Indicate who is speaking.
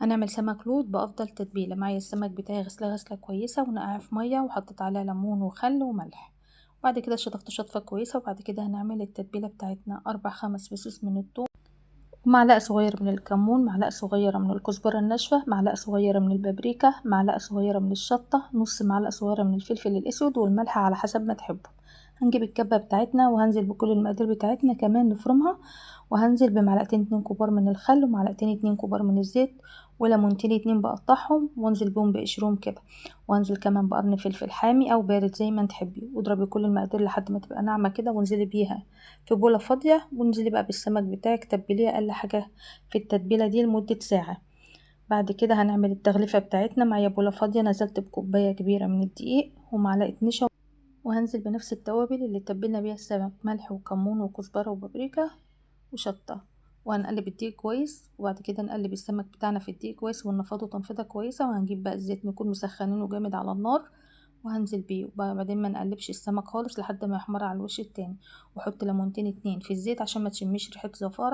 Speaker 1: هنعمل سمك لوط بأفضل تتبيلة. معايا السمك بتاعي غسلاه غسلة كويسة ونقعه في مية وحطيت عليه ليمون وخل وملح، وبعد كده شطفته شطفة كويسة. وبعد كده هنعمل التتبيلة بتاعتنا 4-5 فصوص من الثوم، ومعلقة صغيرة من الكمون، معلقة صغيرة من الكزبرة الناشفة، معلقة صغيرة من البابريكا، معلقة صغيرة من الشطة، نص معلقة صغيرة من الفلفل الأسود، والملح على حسب ما تحبوا. هنجيب الكبة بتاعتنا وهنزل بكل المقادير بتاعتنا، كمان نفرمها. وهنزل بمعلقتين 2 كبار من الخل، ومعلقتين 2 كبار من الزيت، وليمونتين 2 بقطعهم وانزل بهم بقشرهم كده. وانزل كمان بقرن فلفل حامي او بارد زي ما تحبي، واضربي كل المقادير لحد ما تبقى ناعمة كده، وانزلي بيها في بولة فاضية. وانزلي بقى بالسمك بتاعك، تبليه اقل حاجة في التتبيلة دي لمدة ساعة. بعد كده هنعمل التغليفة بتاعتنا. معايا بولة فاضية نزلت بكوباية كبيرة من الدقيق ومعلقة نشا، وهنزل بنفس التوابل اللي تبلنا بيها السمك، ملح وكمون وكزبرة وبابريكا وشطة. وهنقلب الدقيق كويس، وبعد كده نقلب السمك بتاعنا في الدقيق كويس وننفضه تنفيضة كويسة. وهنجيب بقى الزيت نكون مسخنينه جامد على النار، وهنزل بيه. وبعدين ما نقلبش السمك خالص لحد ما يحمر على الوش التاني، وحط ليمونتين 2 في الزيت عشان ما تشميش ريحة زفارة.